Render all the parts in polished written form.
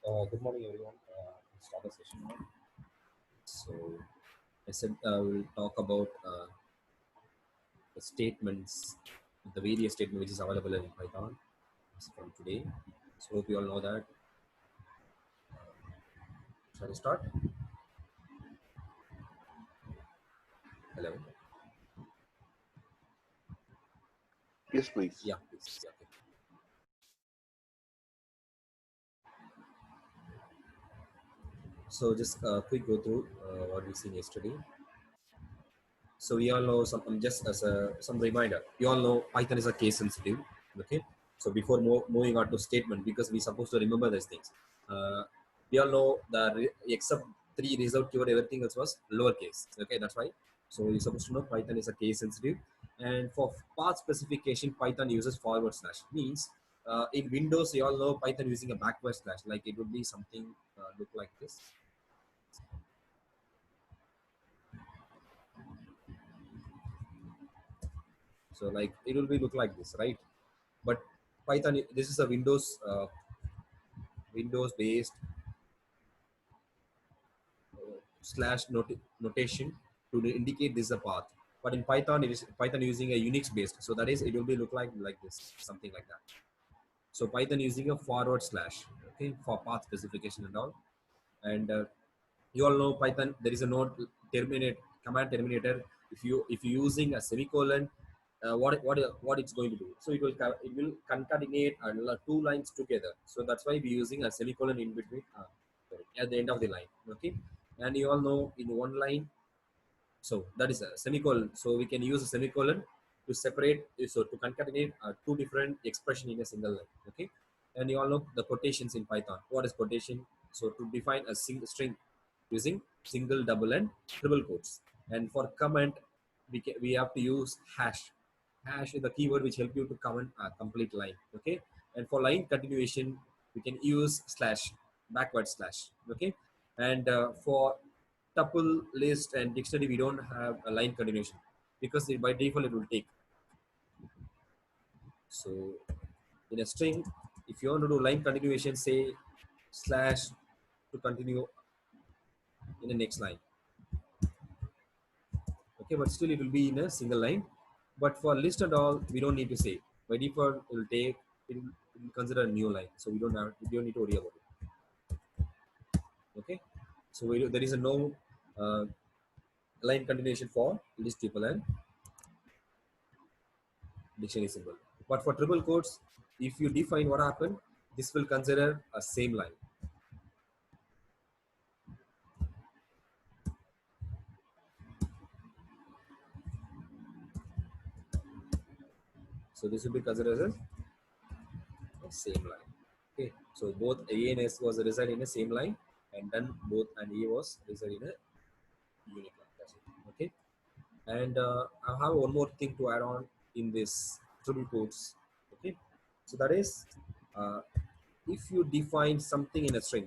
Good morning, everyone. Let's start the session now. So, I said we'll talk about the statements, the various statement which is available in Python from today. So, hope you all know that. Shall we start? Hello. Yes, please. Yeah, please. Yeah, okay. So, just quick go through what we seen yesterday. So we all know some just as a some reminder. You all know Python is a case sensitive. Okay. So before moving on to statement, because we're supposed to remember these things. We all know that except three reserved keyword, everything else was lowercase. Okay, that's why. So you're supposed to know Python is a case sensitive, and for path specification, Python uses forward slash. Means in Windows, you all know Python using a backward slash. Like it would be something look like this. So like it will be look like this, right? But Python, this is a Windows based slash notation to indicate this is a path. But in Python, it is Python using a Unix based. So that is, it will be look like this, something like that. So Python using a forward slash, okay, for path specification and all. And you all know Python. There is a node terminate command terminator. If you using a semicolon, what it's going to do? So it will concatenate two lines together. So that's why we're using a semicolon in between, sorry, at the end of the line. Okay, and you all know in one line, so that is a semicolon. So we can use a semicolon to separate, so to concatenate two different expression in a single line. Okay, and you all know the quotations in Python. What is quotation? So to define a single string using single, double, and triple quotes. And for comment, we have to use hash. Hash is the keyword which help you to comment a complete line. Okay, and for line continuation, we can use slash, backward slash. Okay, and for tuple list and dictionary, we don't have a line continuation because by default it will take. So in a string, if you want to do line continuation, say slash to continue in the next line. Okay, but still it will be in a single line. But for list and all, we don't need to say. By default, it will consider a new line, so we don't need to worry about it. Okay, so there is a no uh, line continuation for list, tuple, and dictionary symbol. But for triple quotes, if you define what happened, this will consider a same line. So this will be considered as a same line. Okay, so both A and S was reside in the same line, and then both and A was reside in a unique line. That's it. Okay, and I have one more thing to add on in this triple quotes. Okay, so that is uh, if you define something in a string.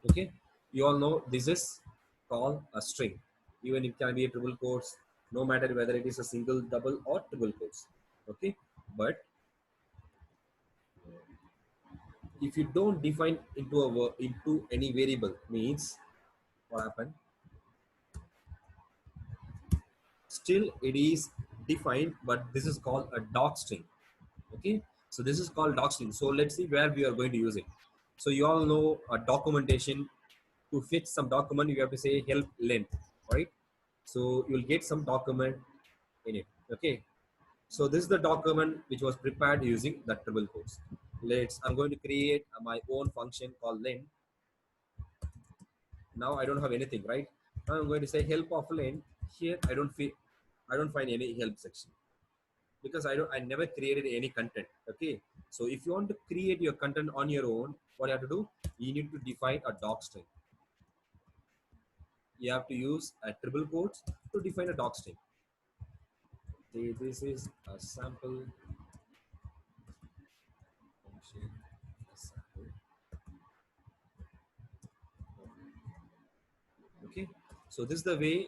Okay, you all know this is called a string. Even it can be a triple quotes, no matter whether it is a single, double, or triple quotes. Okay, but if you don't define into any variable, means what happened? Still it is defined, but this is called a doc string. Okay, so this is called doc string. So let's see where we are going to use it. So you all know a documentation. To fetch some document, you have to say help length, right? So you'll get some document in it. Okay, so this is the document which was prepared using the triple quotes. I'm going to create my own function called len. Now I don't have anything, right? Now I'm going to say help of len. Here I don't find any help section because I never created any content. Okay, so if you want to create your content on your own, what you have to do, you need to define a doc string. You have to use a triple quotes to define a doc string. This is a sample function. A sample. Okay, so this is the way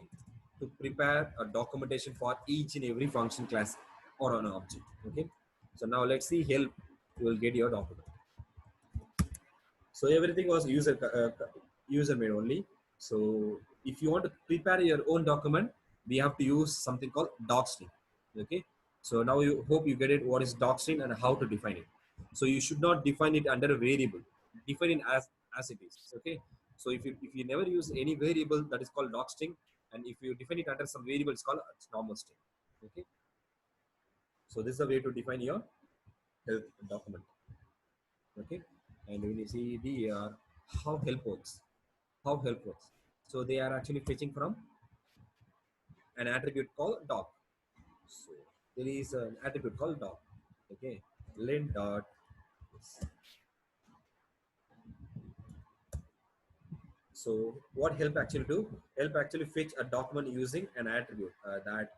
to prepare a documentation for each and every function class or an object. Okay, so now let's see help. You will get your document. So everything was user made only. So if you want to prepare your own document, we have to use something called docstring. Okay, so now you hope you get it, what is docstring and how to define it. So you should not define it under a variable, define it as it is. Okay, so if you never use any variable, that is called docstring, and if you define it under some variable, it's called normal string. Okay, so this is the way to define your health document. Okay, and when you see the how help works, so they are actually fetching from an attribute called doc. So there is an attribute called doc. Okay, len dot. So what help actually do, help actually fetch a document using an attribute, that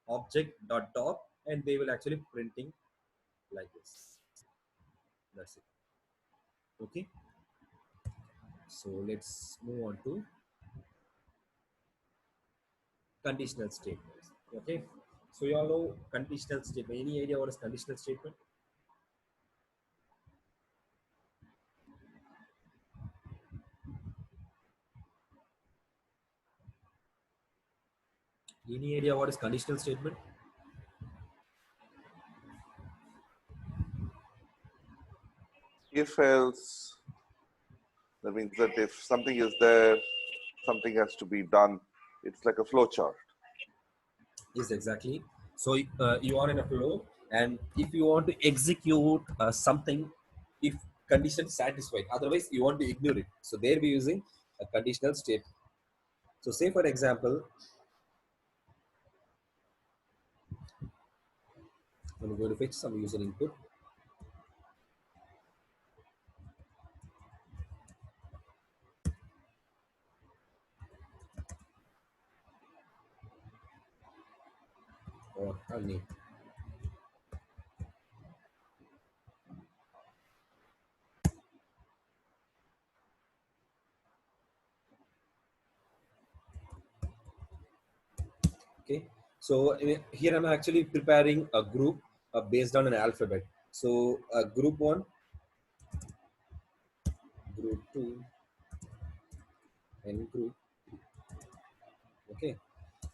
object dot doc, and they will actually printing like this. That's it. Okay, so let's move on to conditional statements. Okay, so you all know conditional statement. Any idea what is conditional statement? Any idea what is conditional statement? If else, that means that if something is there, something has to be done. It's like a flow chart. Yes, exactly. So you are in a flow, and if you want to execute something, if condition satisfied, otherwise you want to ignore it. So there we using a conditional state. So say for example, I'm going to fetch some user input. Or a name. Okay, so here I'm actually preparing a group based on an alphabet. So group 1, group 2, and group 3. Okay,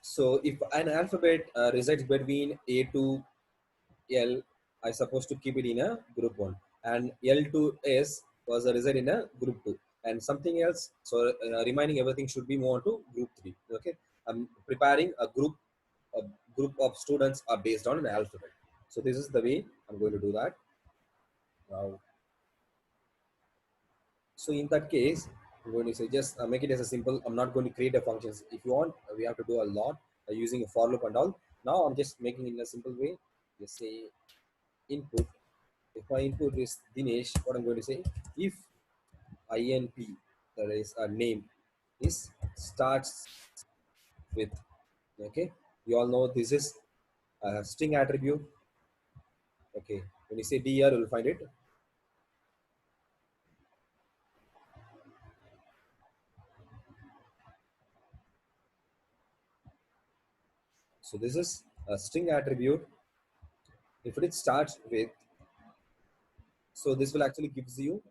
so if an alphabet resides between A to L, I supposed to keep it in a group 1, and L to S was a result in a group 2, and something else. So remaining everything should be moved on to group 3. Okay, I'm preparing a group of students are based on an alphabet. So this is the way I'm going to do that now. So in that case, I'm going to say just make it as a simple. I'm not going to create a functions. If you want, we have to do a lot using a for loop and all. Now I'm just making it in a simple way. Just say input. If my input is Dinesh, what I'm going to say, if INP, that is a name, is starts with, okay, you all know this is a string attribute. Okay, when you say dir, you'll find it. So this is a string attribute. If it starts with, so this will actually gives you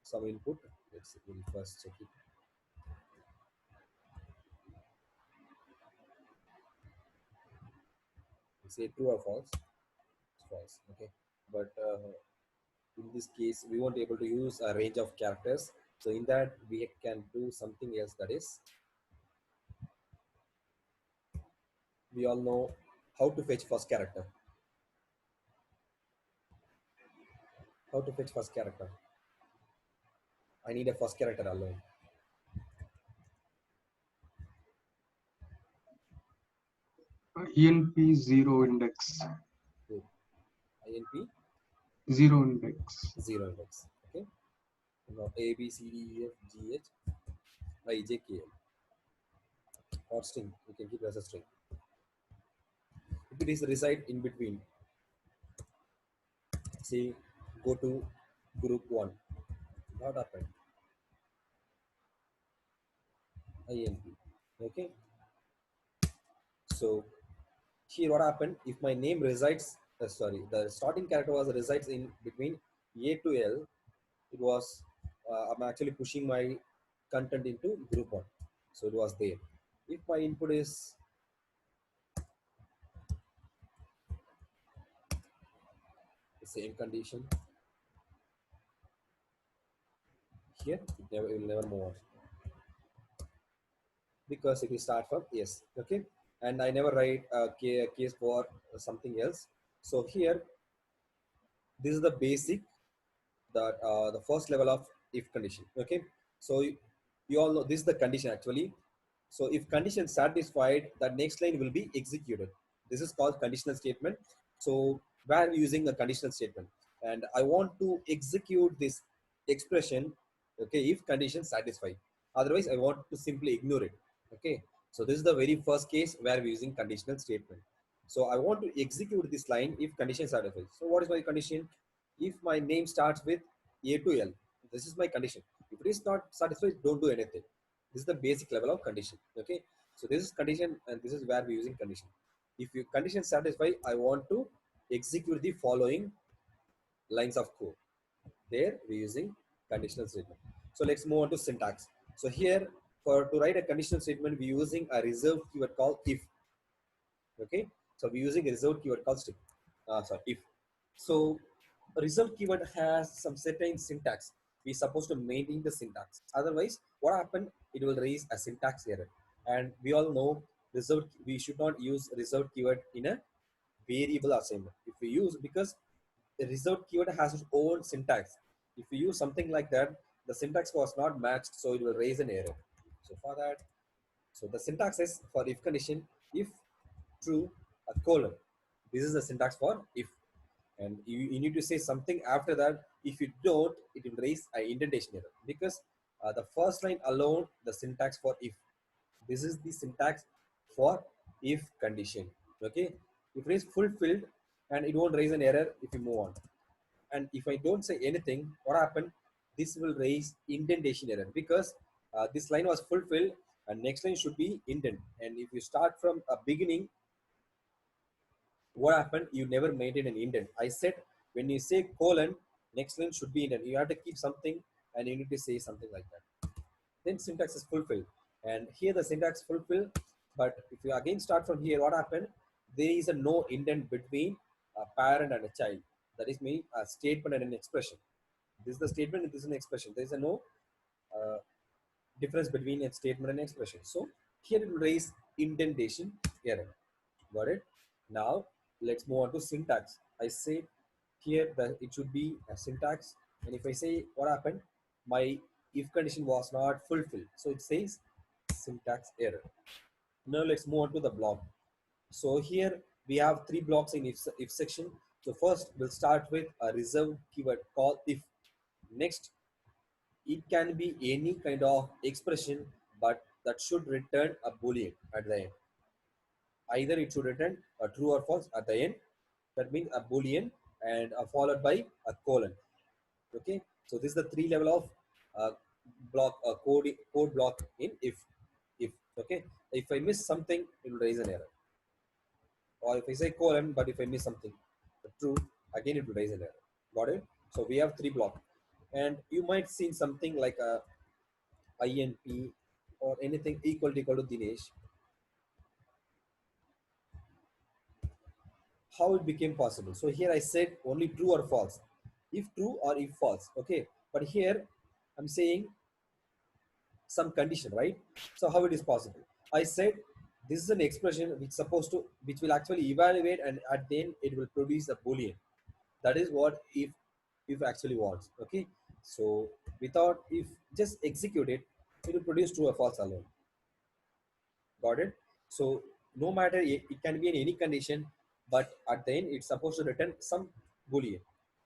some input. Let's we'll first check it. We say true or false. It's false. Okay, but in this case, we won't be able to use a range of characters. So in that, we can do something else. That is, we all know how to fetch first character. How to fetch first character. I need a first character alone. ENP zero index. Good. INP Zero index. 0 index. Okay. Now A B C D E F G H I J K L or string. You can keep it as a string. If it is reside in between, say go to group 1. What happened? INP. Okay. So here what happened, if my name resides, sorry, the starting character was resides in between A to L, it was, I'm actually pushing my content into group 1. So it was there. If my input is the same condition, here it will never move on because it will start from yes. Okay, and I never write a case for something else. So here, this is the basic, that the first level of if condition. Okay, so you all know this is the condition actually. So if condition satisfied, the next line will be executed. This is called conditional statement. So where using a conditional statement, and I want to execute this expression, okay, if condition satisfied. Otherwise I want to simply ignore it. Okay, so this is the very first case where we're using conditional statement. So I want to execute this line if condition satisfied. So what is my condition? If my name starts with A to L, this is my condition. If it is not satisfied, don't do anything. This is the basic level of condition. Okay, so this is condition, and this is where we're using condition. If your condition satisfy, I want to execute the following lines of code. There we're using conditional statement. So let's move on to syntax. So here, for to write a conditional statement, we're using a reserved keyword called if. Okay, so we're using a reserved keyword called if. So a reserved keyword has some certain syntax. We're supposed to maintain the syntax. Otherwise, what happened? It will raise a syntax error. And we all know reserved. We should not use reserved keyword in a variable assignment. If we use, because a reserved keyword has its own syntax. If we use something like that, the syntax was not matched, so it will raise an error. So for that, so the syntax is for if condition, if true, a colon. This is the syntax for if. And you need to say something after that. If you don't, it will raise an indentation error, because the first line alone, the syntax for if. This is the syntax for if condition. Okay, if it is fulfilled, and it won't raise an error if you move on. And if I don't say anything, what happened? This will raise indentation error, because this line was fulfilled and next line should be indent. And if you start from a beginning, what happened? You never maintain an indent. I said when you say colon, next line should be indent. You have to keep something and you need to say something like that. Then syntax is fulfilled. And here the syntax fulfilled. But if you again start from here, what happened? There is a no indent between a parent and a child. That is mean a statement and an expression. This is the statement and this is an expression. There is a no uh, difference between a statement and expression. So here it will raise indentation error. Got it? Now let's move on to syntax. I say here that it should be a syntax, and if I say what happened, my if condition was not fulfilled, so it says syntax error. Now let's move on to the block. So here we have three blocks in if section. So first we'll start with a reserved keyword called if. Next, it can be any kind of expression, but that should return a boolean at the end. Either it should return a true or false at the end. That means a boolean, and followed by a colon. Okay, so this is the three level of block code block in if. Okay, if I miss something, it will raise an error. Or if I say colon, but if I miss something true, again it will raise an error. Got it? So we have three blocks, and you might see something like a INP or anything equal to Dinesh. How it became possible? So here I said only true or false. If true or if false. Okay, but here I'm saying some condition, right? So how it is possible? I said this is an expression which will actually evaluate, and at the end it will produce a boolean. That is what if actually wants. Okay, so without if, just execute it, it will produce true or false alone. Got it? So no matter it can be in any condition, but at the end it's supposed to return some boolean.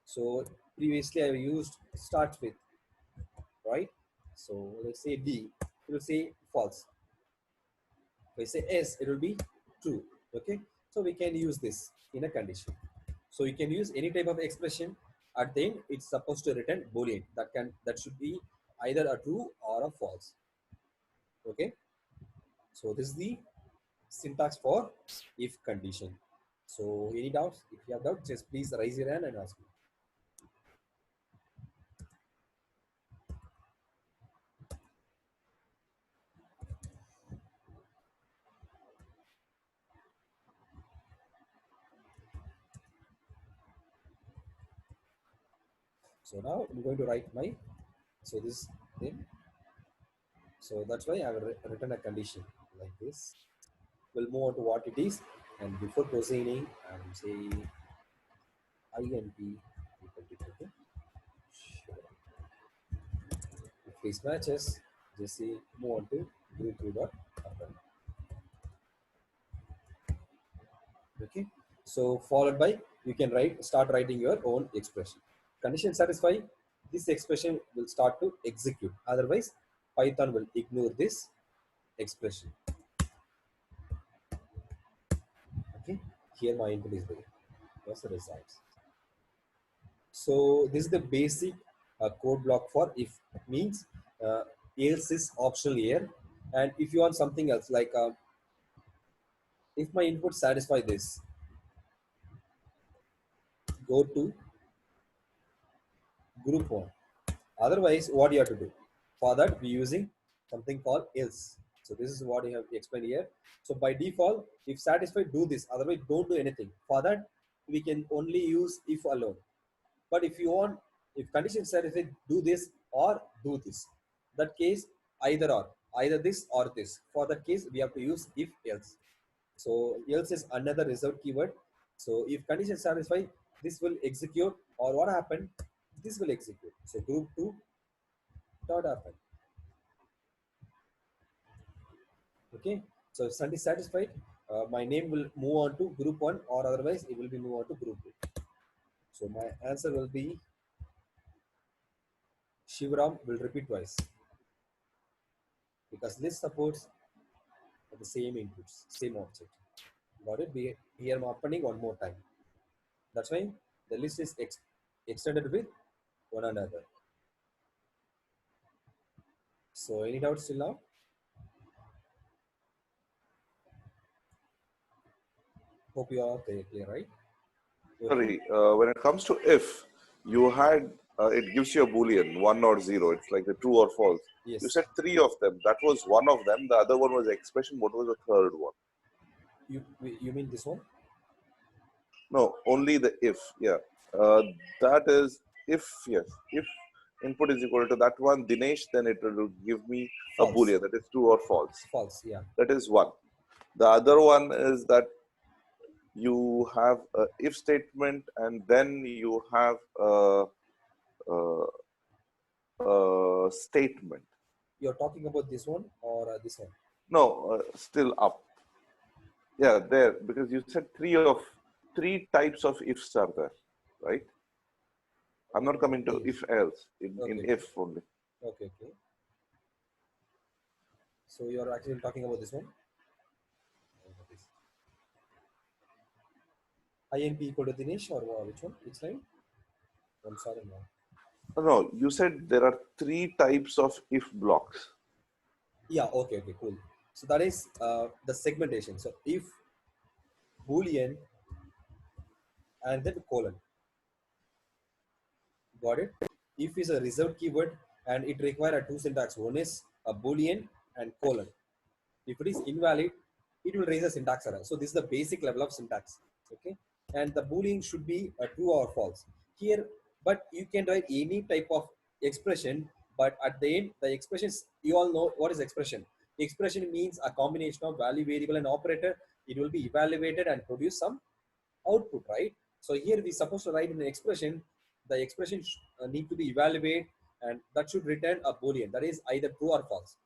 So previously I used start with, right? So let's say D, it will say false. If I say S, it will be true. Okay, so we can use this in a condition. So you can use any type of expression. At the end, it's supposed to return boolean. That should be either a true or a false. Okay, so this is the syntax for if condition. So any doubts? If you have doubts, just please raise your hand and ask me. So now I'm going to write my, so this thing. So that's why I have written a condition like this. We'll move on to what it is. And before proceeding, I'm saying INP equal to sure. If this matches, just say move on to group 2 dot append. Okay. So followed by, you can start writing your own expression. Condition satisfy, this expression will start to execute. Otherwise, Python will ignore this expression. Okay. Here my input is there. What's the results? So this is the basic code block for if. Means else is optional here, and if you want something else like if my input satisfy this, go to group 1. Otherwise, what you have to do? For that, we're using something called else. So this is what you have explained here. So by default, if satisfied, do this. Otherwise, don't do anything. For that, we can only use if alone. But if you want, if condition satisfied, do this or do this. That case, either or, either this or this. For that case, we have to use if else. So else is another reserved keyword. So if condition satisfied, this will execute, or what happened? This will execute. So group 2 dot happen. Okay. So if Sun is satisfied, my name will move on to group 1, or otherwise it will be move on to group 2. So my answer will be Shivram will repeat twice because this supports the same inputs, same object. Got it? Be here I'm opening one more time. That's why the list is extended with one another. So any doubts still now? Hope you are clear, right? Sorry, when it comes to if, you had it gives you a boolean 1 or 0. It's like the true or false. Yes. You said 3 of them. That was one of them. The other one was expression. What was the third one? You mean this one? No, only the if. Yeah, that is if. Yes, if input is equal to that one, Dinesh, then it will give me a False. boolean that is true or false. False. Yeah. That is one. The other one is that you have a if statement and then you have a statement. You're talking about this one or this one? No, still up. Yeah, there, because you said three types of ifs are there, right? I'm not coming to if else, in Okay. if only. Okay. So you're actually talking about this one? INP equal to Dinesh or which one? Which line? I'm sorry, no. No, you said there are 3 types of if blocks. Yeah, okay, cool. So that is the segmentation. So if boolean and then colon. Got it? If is a reserved keyword and it requires a 2 syntax. One is a boolean and colon. If it is invalid, it will raise a syntax error. So this is the basic level of syntax. Okay, and the boolean should be a true or false here. But you can write any type of expression. But at the end, the expressions, you all know what is expression. Expression means a combination of value, variable, and operator. It will be evaluated and produce some output, right? So here we supposed to write in an expression. The expression need to be evaluated, and that should return a boolean. That is either true or false.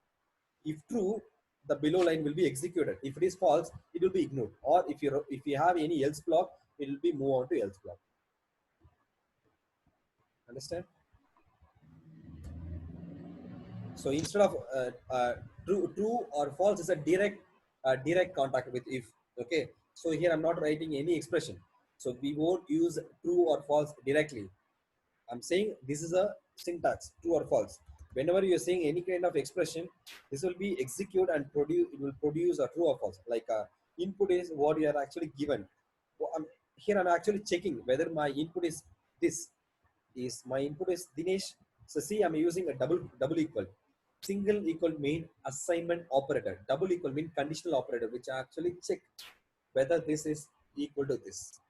If true, the below line will be executed. If it is false, it will be ignored. Or if you have any else block, it will be move on to else block. Understand? So instead of true or false is a direct contact with if. Okay. So here I'm not writing any expression. So we won't use true or false directly. I'm saying this is a syntax, true or false. Whenever you're saying any kind of expression, this will be execute and produce. It will produce a true or false. Like input is what you are actually given. Here I'm actually checking whether my input is this. Is my input is Dinesh. So see, I'm using a double equal. Single equal mean assignment operator. Double equal mean conditional operator, which I actually check whether this is equal to this.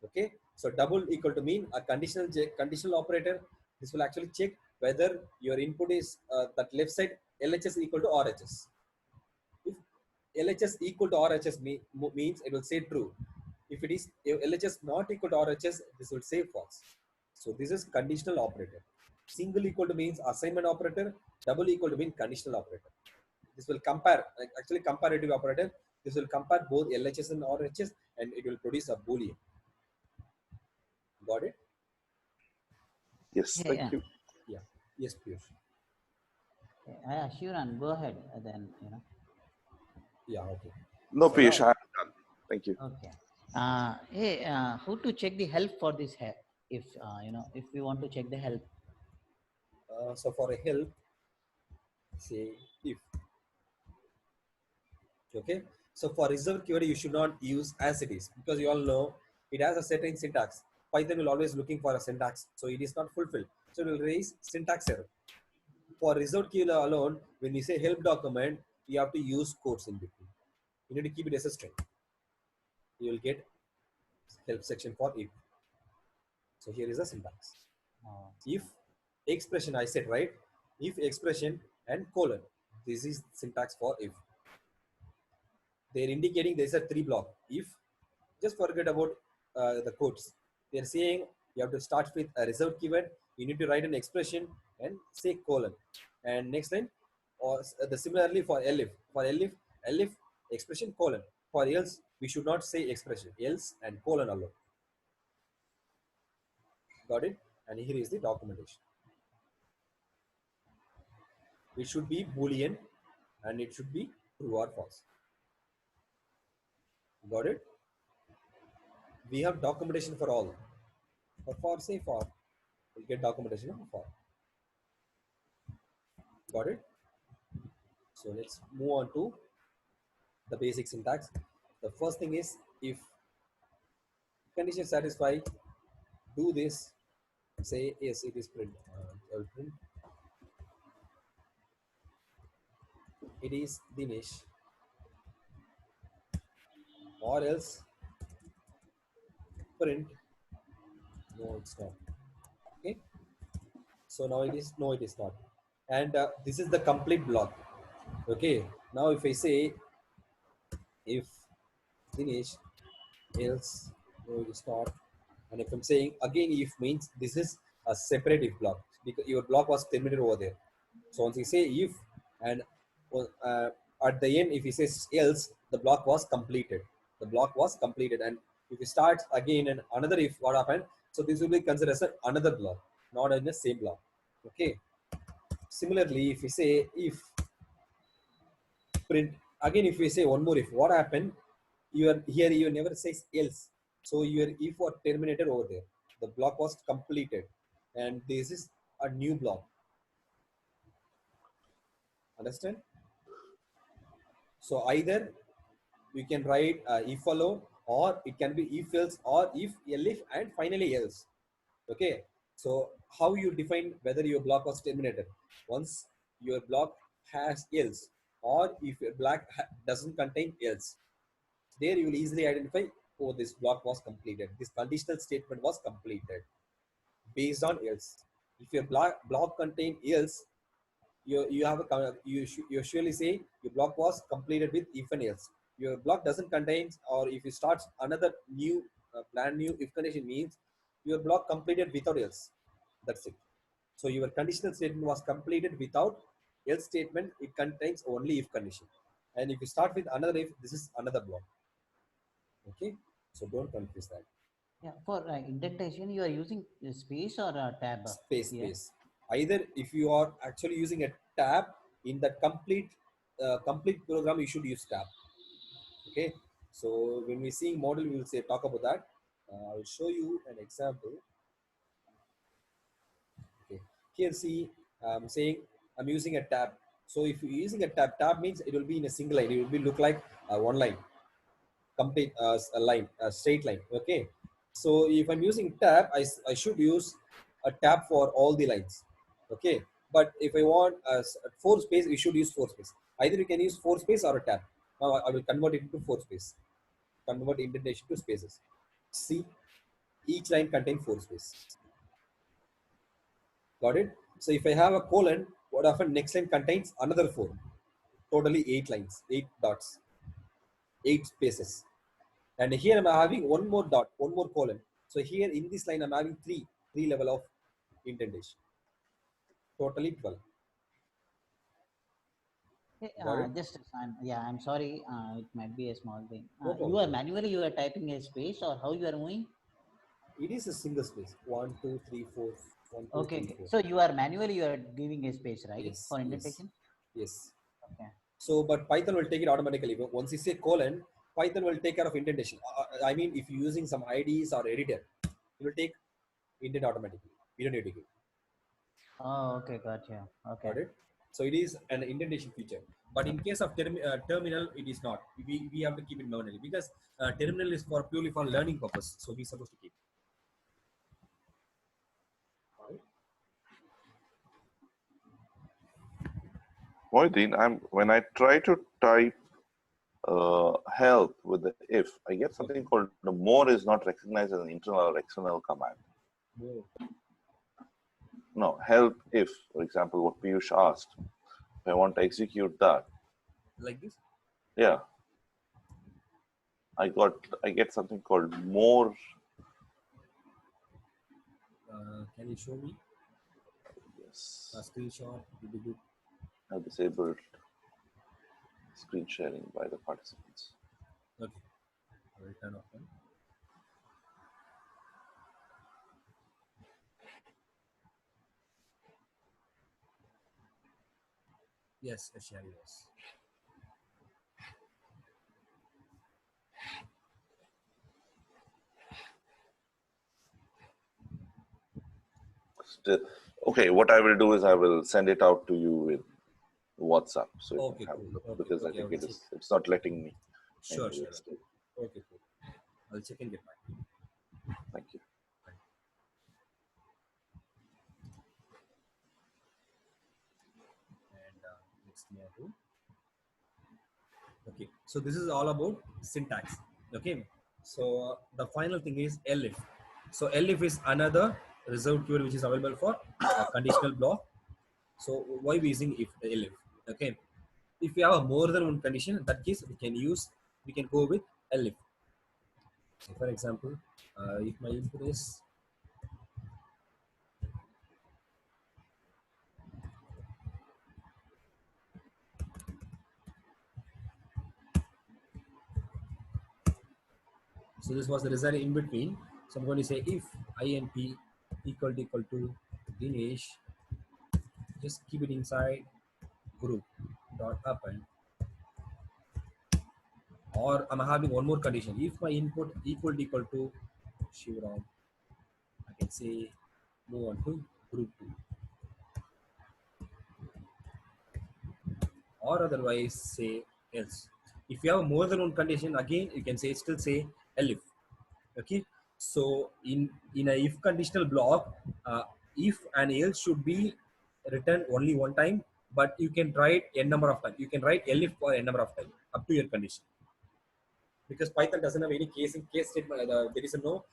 Okay, so double equal to mean a conditional operator. This will actually check whether your input is that left side LHS equal to RHS. If LHS equal to RHS means it will say true. If it is LHS not equal to RHS, this will say false. So this is conditional operator. Single equal to means assignment operator. Double equal to mean conditional operator. This will compare, actually comparative operator. This will compare both LHS and RHS, and it will produce a boolean. Got it? Yes, Yeah, thank yeah. you. Yeah. Yes, Piyush. Yeah, sure, and go ahead. Then Yeah. Okay. No, So Piyush, now, I'm done. Thank you. Okay. Hey, how to check the help for this help? If if we want to check the help. so for a help, say if. Okay. So for reserved keyword, you should not use as it is, because you all know it has a certain syntax. Python will always looking for a syntax, so it is not fulfilled. So it will raise syntax error. For reserved keyword alone, when you say help document, you have to use quotes in between. You need to keep it as a string. You will get help section for if. So here is the syntax. Oh, If expression, I said right, if expression and colon, this is syntax for if. They're indicating there's a 3 block. If, just forget about the quotes. They're saying you have to start with a reserved keyword. You need to write an expression and say colon. And next line, or the similarly for elif. For elif expression colon. For else, we should not say expression. Else and colon alone. Got it? And here is the documentation. It should be Boolean and it should be true or false. Got it? We have documentation for all. For say for, we'll get documentation of for. Got it? So let's move on to the basic syntax. The first thing is if condition satisfy, do this, say yes, it is print. I will print. It is Dinesh, or else print. No, it's not. Okay. So now it is no, it is not. And this is the complete block. Okay. Now if I say if Dinesh, else no, it is not. And if I'm saying again if means this is a separate if block because your block was terminated over there. So once you say if and uh, at the end if he says else, the block was completed. The block was completed, and if you start again and another if, what happened? So this will be considered as another block, not in the same block. Okay. Similarly, if we say if print again, if we say one more if, what happened? You are here. You never says else. So your if was terminated over there. The block was completed, and this is a new block. Understand? So either you can write if alone, or it can be if else, or if elif, and finally else. Okay. So how you define whether your block was terminated? Once your block has else, or if your block doesn't contain else, there you will easily identify, oh, this block was completed. This conditional statement was completed based on else. If your block contain else, you have a you usually say your block was completed with if and else. Your block doesn't contain, or if you start another new brand new if condition means your block completed without else. That's it. So your conditional statement was completed without else statement. It contains only if condition. And if you start with another if, this is another block. Okay, so don't confuse that. yeah. For indentation, you are using a space or a tab Space here. space. Either if you are actually using a tab in the complete program, you should use tab. Okay, so when we see model, we will say talk about that. I will show you an example. Okay, here see saying I'm using a tab. So if you're using a tab means it will be in a single line. It will be look like one line, complete a line, a straight line. Okay. So if I'm using tab, I should use a tab for all the lines. Okay. But if I want four space, you should use four space. Either you can use four space or a tab. Now I will convert it into four space. Convert indentation to spaces. See, each line contains four space. Got it? So if I have a colon, what often next line contains another four. Totally 8 lines, 8 dots, 8 spaces. And here I'm having one more dot, one more colon. So here in this line, I'm having three level of indentation. Totally 12. Hey, Got it? just yeah, I'm sorry. It might be a small thing. No You problem. are manually you are typing a space, or how you are moving? It is a single space. 1, 2, 3, 4. 1, 2, Okay, 3, okay. 4. So you are manually you are giving a space, right, Yes, for yes, indentation? yes. Okay. So, but Python will take it automatically. Once you say colon, Python will take care of indentation. I mean, if you're using some IDs or editor, it will take indent automatically. You don't need to give. Oh, okay, gotcha. Okay. Got it? So it is an indentation feature. But in case of terminal, it is not. We have to keep it manually because terminal is for purely for learning purpose. So we're supposed to keep. Moiddin, when I try to type help with the if, I get something called the more is not recognized as an internal or external command. More. No, help if, for example, what Piyush asked, if I want to execute that, Like this? yeah, I get something called more. Can you show me Yes, a screenshot? Would be good. I've disabled screen sharing by the participants. Okay. I will turn off one. Yes, share yours. Still, okay, what I will do is I will send it out to you in WhatsApp so you Okay, can have cool. a look Okay, because I okay, I think will check. it's not letting me. Sure, Anyway, sure. still. Okay, cool. I'll check and get back to you. Thank you. And next thing I do. Okay, so this is all about syntax. Okay, so the final thing is elif. So elif is another reserved keyword which is available for conditional block. So why we using if elif? Okay, if we have a more than one condition, in that case we can go with elif. So for example, if my input is so this was the result in between. So I'm going to say if inp equal to Dinesh, just keep it inside group dot append, or I'm having one more condition. If my input equal to Shivram, I can say move on to group 2, or otherwise say else. If you have more than one condition, again you can say still say elif. Okay, so in a if conditional block, if and else should be written only one time, but you can write n number of times. You can write elif for n number of times up to your condition, because Python doesn't have any case statement. There is no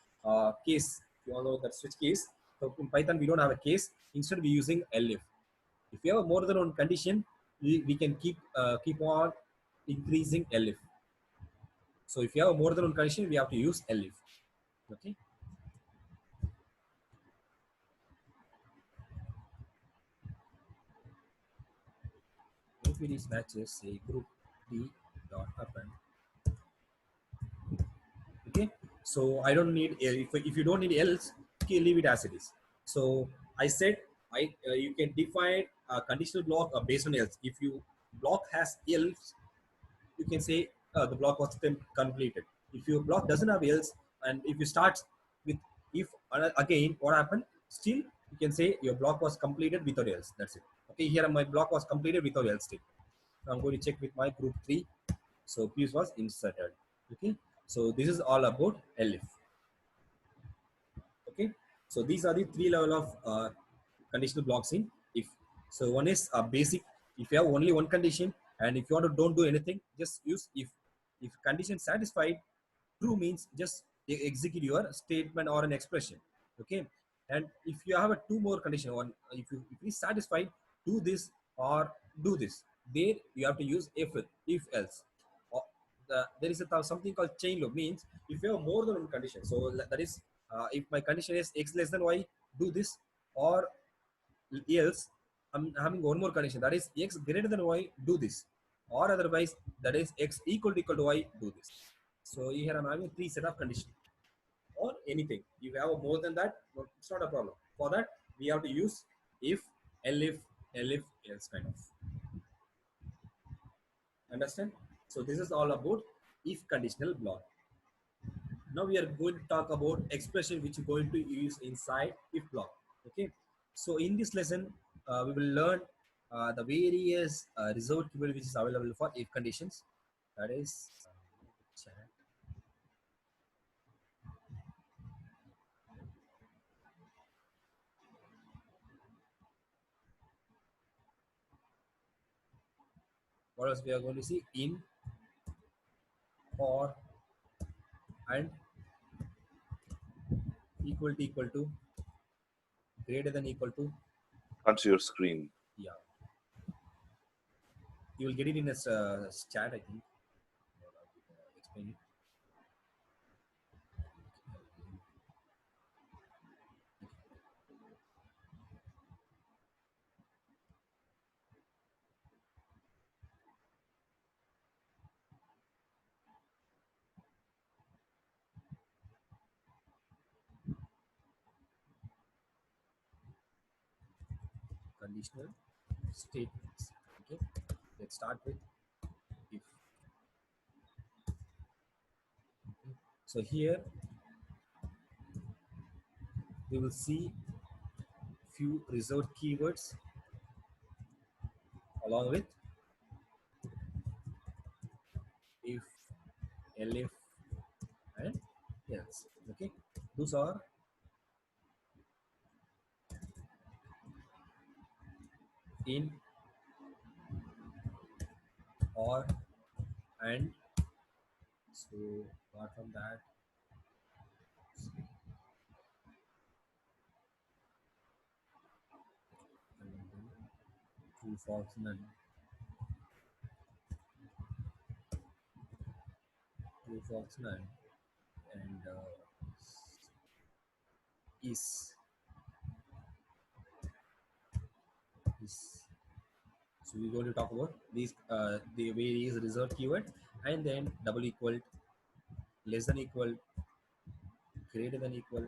case. You all know that switch case. So in Python we don't have a case. Instead we're using elif. If you have more than one condition, we can keep on increasing elif. So if you have more than one condition, we have to use elif. Okay. If it is matches, say group D dot append. Okay, so I don't need if you don't need else, okay, leave it as it is. So I said you can define a conditional block based on else. If you block has else, you can say the block was completed. If your block doesn't have else, and if you start with if again, what happened? Still you can say your block was completed without else. That's it. Okay, here my block was completed without else state. I'm going to check with my group 3. So piece was inserted. Okay, so this is all about elif. Okay, so these are the 3 level of conditional blocks in if. So one is a basic. If you have only one condition and if you want to don't do anything, just use if. If condition satisfied, true means just execute your statement or an expression. Okay, and if you have a 2 more condition, one if you is satisfied, do this or do this, there you have to use if else. Or there is something called chain loop, means if you have more than one condition, so that is if my condition is x less than y, do this, or else I'm having one more condition, that is x greater than y, do this, or otherwise that is x equal to y, do this. So here I'm having 3 set of conditions or anything. If you have more than that, it's not a problem. For that, we have to use if, elif, else kind of. Understand? So this is all about if conditional block. Now we are going to talk about expression which we're going to use inside if block. Okay. So in this lesson, we will learn the various result keyword which is available for if conditions. That is what else we are going to see? In, or, and, equal to, greater than equal to. Can't see your screen. Yeah, you will get it in a chat, I think. Explain it. Conditional statements. Okay, let's start with if. Okay. So here we will see few reserved keywords along with if, elif, and else. Okay, those are in, or, and. So apart from that, true, false, none. True, false, none, and is. So we're going to talk about these the various reserved keyword, and then double equal, less than equal, greater than equal.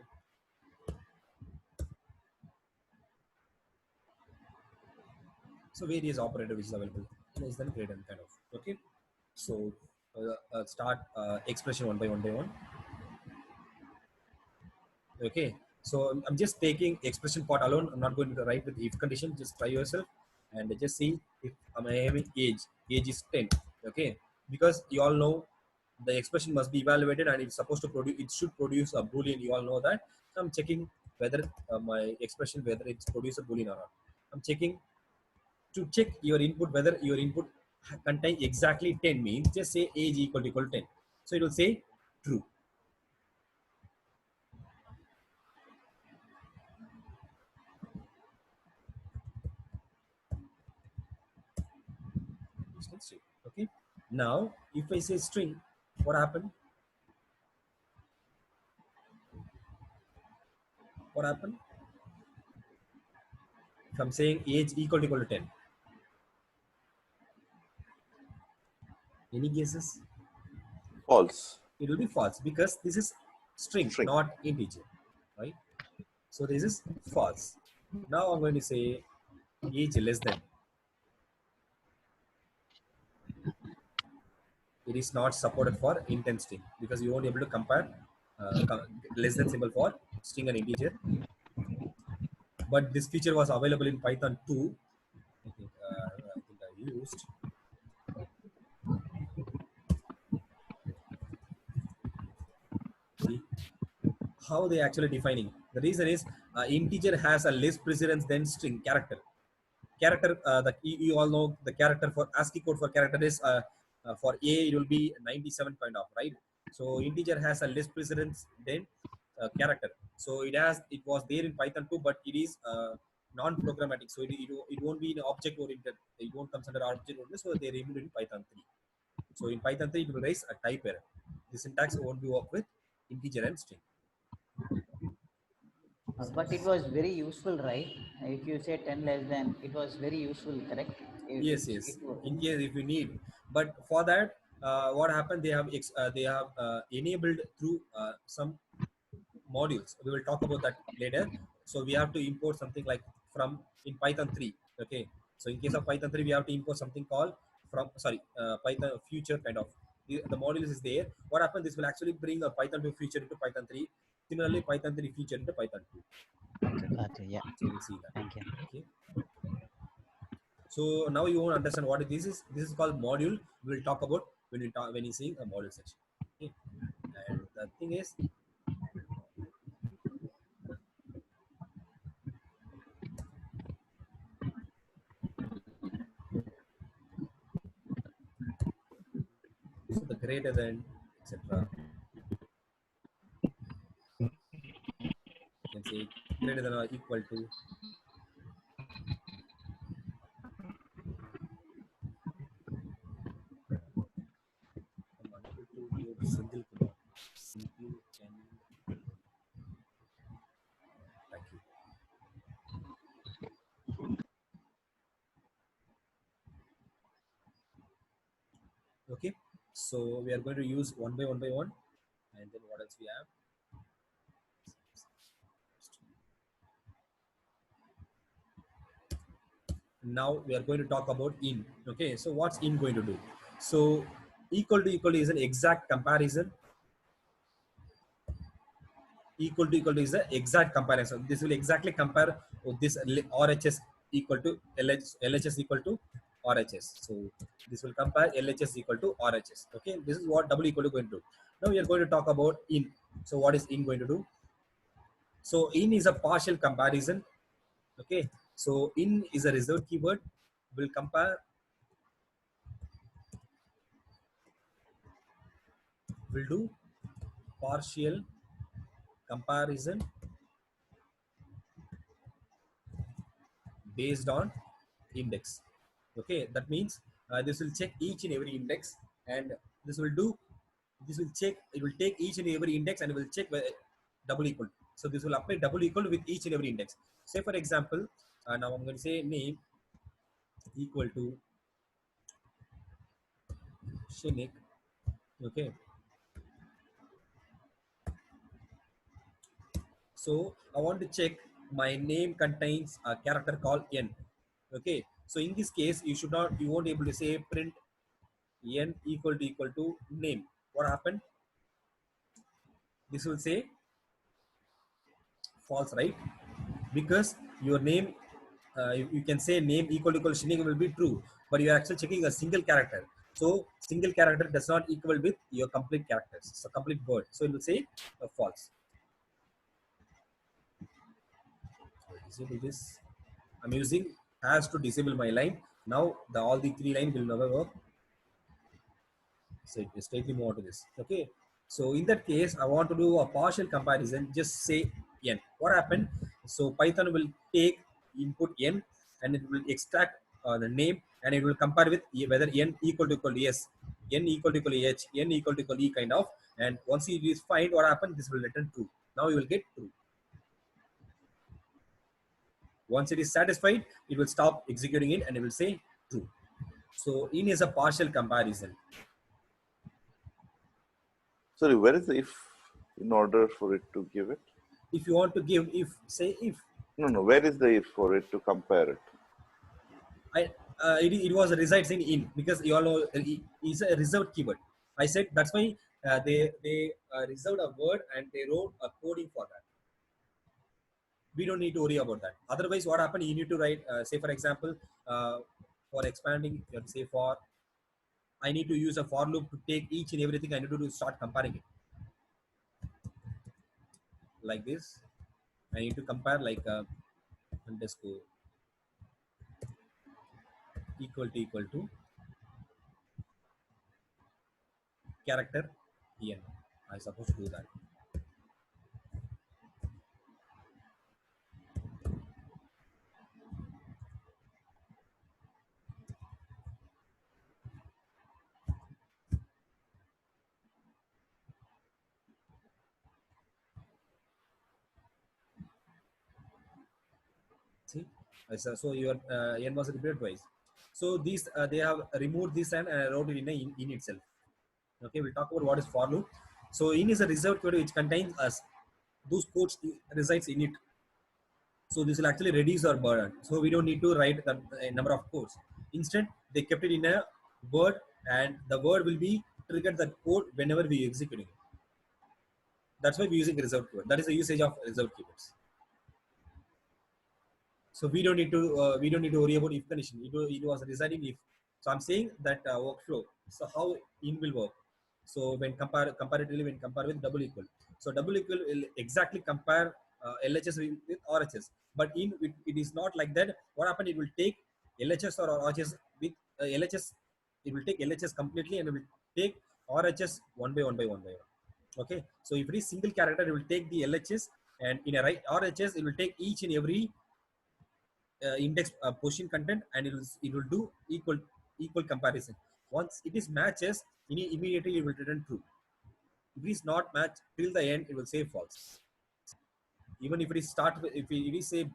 So various operator which is available, less than, greater than kind of. Okay. So start expression one by one. Okay. So I'm just taking expression part alone. I'm not going to write with if condition. Just try yourself and just see if I'm having age. Age is 10. Okay. Because you all know the expression must be evaluated and it's supposed to produce. It should produce a boolean. You all know that. So I'm checking whether my expression, whether it's produce a boolean or not. I'm checking to check your input, whether your input contain exactly 10 means just say age equal to 10. So it will say true. Okay. Now, if I say string, what happened? What happened? If I'm saying age equal to 10. Any guesses? False. It will be false because this is string, not integer, right? So this is false. Now I'm going to say age less than. It is not supported for intent string because you won't be able to compare less than symbol for string and integer. but this feature was available in Python 2. I think I used. See how they actually defining. The reason is integer has a less precedence than string character. Character, you all know the character for ASCII code for character is for A it will be 97 kind of, right? So integer has a less precedence than character. So it was there in Python 2, but it is non-programmatic. So it won't be an object oriented. It won't come under object oriented. So they removed it in Python 3. So in Python 3 it will raise a type error. The syntax won't be work with integer and string. But it was very useful, right? If you say 10 less than, it was very useful, correct? Yes, yes. In case if you need, but for that, what happened? They have enabled through some modules. We will talk about that later. So we have to import something like from in Python 3. Okay. So in case of Python 3, we have to import something called Python future kind of. The modules is there. What happened? This will actually bring a Python 2 feature into Python 3. Similarly, Python 3 feature into Python 2. Okay, gotcha. Yeah. So we'll see that. Thank you. Okay. So now you won't understand what this is. This is called module. We will talk about when you see a module section. Okay. And the thing is, so the greater than etc. You can say greater than or equal to. Single command. Simple can. Thank you. Okay. So we are going to use one by one, and then what else we have? Now we are going to talk about in. Okay, so what's in going to do? So equal to is an exact comparison. Equal to is the exact comparison. This will exactly compare this RHS equal to LHS equal to RHS. So this will compare LHS equal to RHS. Okay, this is what double equal to going to do. Now we are going to talk about in. So what is in going to do? So in is a partial comparison. Okay, so in is a reserved keyword. Will compare. Will do partial comparison based on index. Okay, that means this will check each and every index, and this will check, it will take each and every index and it will check whether double equal. So this will apply double equal with each and every index. Say for example, now I'm going to say name equal to Shinik. Okay, so I want to check my name contains a character called n. Okay, so in this case you won't able to say print n equal to name. What happened? This will say false, right? Because your name, you can say name equal to Shinik will be true, but you are actually checking a single character. So single character does not equal with your complete characters. So complete word. So it will say false. Disable this. I'm using has to disable my line. Now all the three lines will never work. So straightly move on to this. Okay. So in that case, I want to do a partial comparison. Just say n. What happened? So Python will take input n and it will extract the name and it will compare with whether n equal to yes, n equal to h, n equal to e kind of. And once it is find what happened, this will return true. Now you will get true. Once it is satisfied, it will stop executing it and it will say true. So in is a partial comparison. Sorry, where is the if in order for it to give it? If you want to give if, say if. No, where is the if for it to compare it? It was resides in because you all know it's a reserved keyword. I said that's why they reserved a word and they wrote a coding for that. we don't need to worry about that. Otherwise, what happened? You need to write, say for example, for expanding, say for, I need to use a for loop to take each and everything. I need to do start comparing it like this. I need to compare like underscore equal to character n. I supposed to do that. See, so your n was repeated twice. So these they have removed this and wrote it in itself. Okay, we'll talk about what is for loop. So in is a reserved code which contains us those codes resides in it. So this will actually reduce our burden. So we don't need to write the number of codes. Instead, they kept it in a word, and the word will be triggered the code whenever we executing it. That's why we're using reserved code. That is the usage of reserved keywords. So we don't need to worry about if condition. It was residing if. So I'm saying that workflow. So how in will work. So when comparatively when compare with double equal. So double equal will exactly compare LHS with RHS. But in it is not like that. What happened? It will take LHS or RHS with LHS. It will take LHS completely and it will take RHS one by one by one by one. Okay. So if it is single character, it will take the LHS, and in a RHS, it will take each and every index position content, and it will do equal comparison. Once it is matches, immediately it will return true. If it is not match till the end, it will say false. Even if it is start, if it is say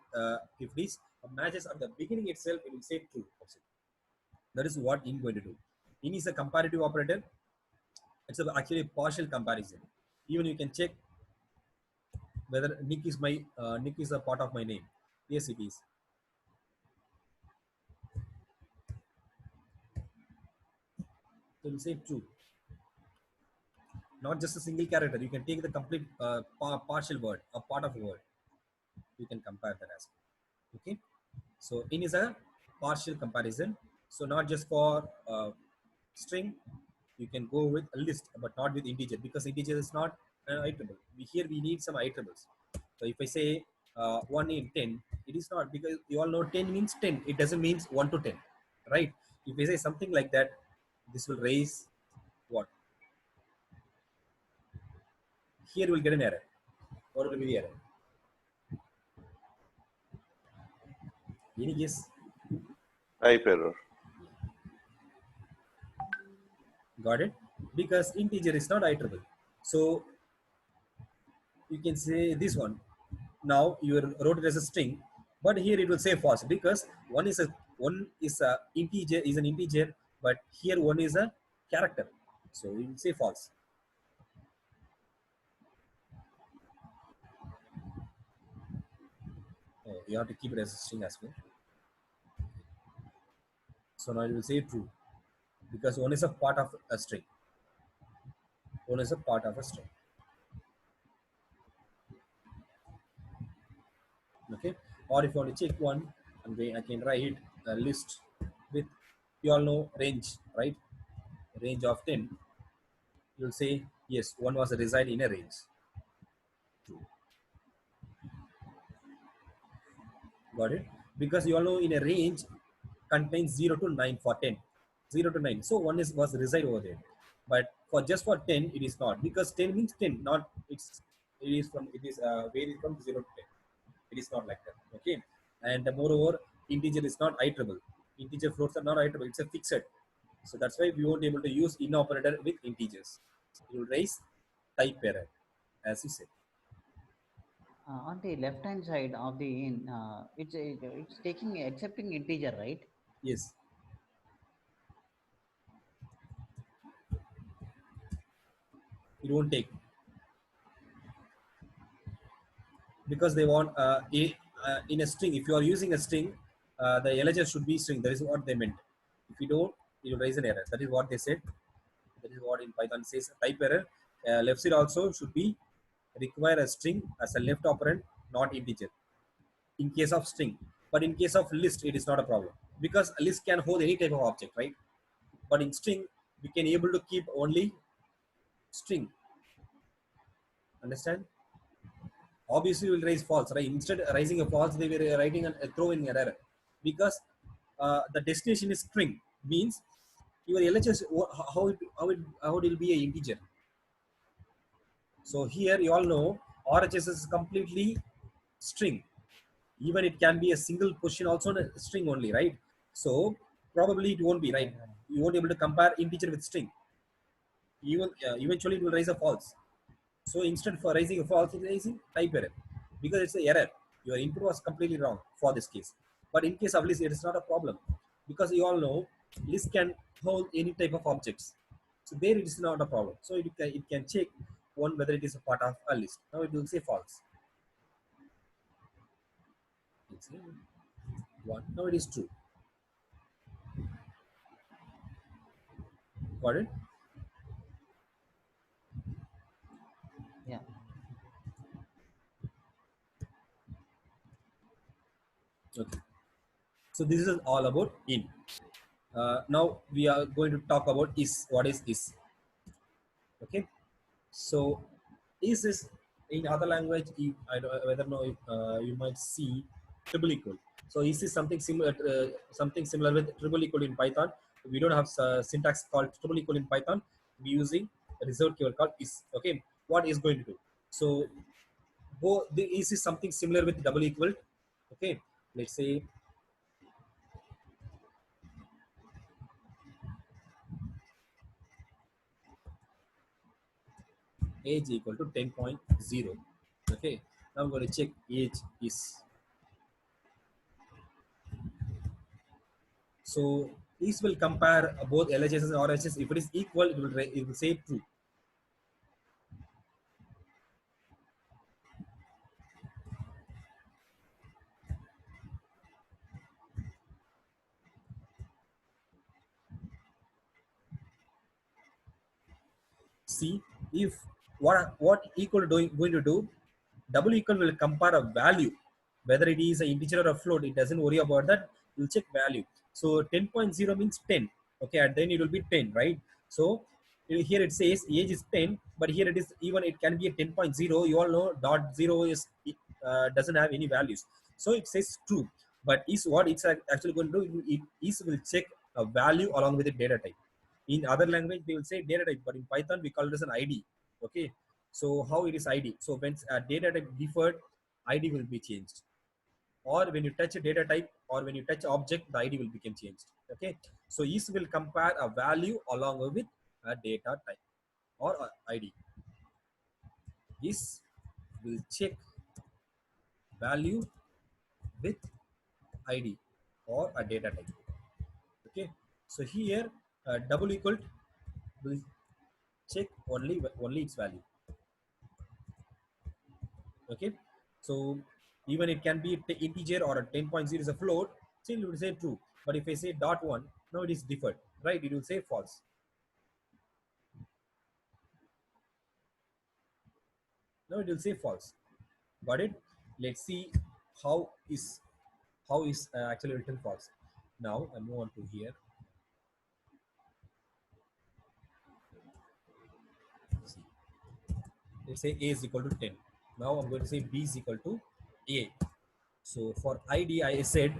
if it is matches at the beginning itself, it will say true. That is what in going to do. In is a comparative operator. It's actually a partial comparison. Even you can check whether Nick is a part of my name. Yes, it is. So it will say true. Not just a single character. You can take the complete partial word, a part of a word. You can compare that as well. Okay. So in is a partial comparison. So not just for string, you can go with a list, but not with integer, because integer is not iterable. Here we need some iterables. So if I say 1 in 10, it is not, because you all know 10 means 10. It doesn't mean 1 to 10, right? If I say something like that, this will raise what? Here we'll get an error. What will be the error? Any guess? Type error. Got it? Because integer is not iterable. So you can say this one. Now you wrote it as a string, but here it will say false, because one is a integer, is an integer, but here one is a character. So it will say false. Oh, you have to keep it as a string as well. So now it will say true, because one is a part of a string. One is a part of a string. Okay. Or if you want to check one, I can write a list with, you all know range, right? Range of 10. You'll say yes, one was reside in a range. Got it? Because you all know in a range contains 0 to 9 for 10. 0 to 9. So one was reside over there. But for just for 10, it is not, because 10 means 10, not it is varies from 0 to 10. It is not like that. Okay. And moreover, integer is not iterable. Integer floats are not iterable, it's a fixed. So that's why we won't be able to use in operator with integers. It will raise type error, as you said. On the left hand side of the in, it's taking accepting integer, right? Yes. It won't take, because they want in a string. If you are using a string, the LHS should be string. That is what they meant. If you don't, it will raise an error. That is what they said. That is what in Python says type error. Left side also should be require a string as a left operand, not integer. in case of string. But in case of list, it is not a problem because a list can hold any type of object, right? But in string, we can able to keep only string. Understand? Obviously, we'll raise false, right? Instead of raising a false, they were writing a throw in error because the destination is string, means your LHS how it will be an integer. So here you all know RHS is completely string. Even it can be a single position also a string only, right? So probably it won't be, right? You won't be able to compare integer with string. Even eventually it will raise a false. So instead for raising a false, it's raising type error because it's an error. Your input was completely wrong for this case. But in case of list, it is not a problem because you all know list can hold any type of objects. So there it is not a problem. So it can check one whether it is a part of a list. Now it will say false. Let's say one. Now it is true. Got it? Yeah. Okay. So this is all about in. Now we are going to talk about is. What is is? Okay. So is in other language? I don't whether know if, you might see triple equal. So is something similar with triple equal in Python. We don't have syntax called triple equal in Python. We using a reserved keyword called is. Okay. What is going to do? So the is something similar with double equal. Okay. Let's say age equal to 10.0. Okay, now I'm going to check age is. So this will compare both LHS and RHS. If it is equal, it will say true. See if what equal going to do, double equal will compare a value, whether it is an integer or a float. It doesn't worry about that. You'll check value. So 10.0 means 10. Okay, and then it will be 10, right? So here it says age is 10, but here it is even it can be a 10.0. You all know dot zero is doesn't have any values. So it says true, but is what it's actually going to do. It is will check a value along with the data type. In other language, they will say data type, but in Python, we call it as an ID. Okay. So how it is ID? So when data type deferred, ID will be changed. Or when you touch a data type or when you touch object, the ID will become changed. Okay. So is will compare a value along with a data type or a ID. Is will check value with ID or a data type. Okay. So here double equal will check only its value. Okay, so even it can be integer or a 10.0 is a float, still it will say true. But if I say dot one, now it is deferred, right? It will say false. Now it will say false. Got it? Let's see how is actually written false. Now I move on to here. See. Let's say a is equal to 10. Now I'm going to say b is equal to a. So for ID, I said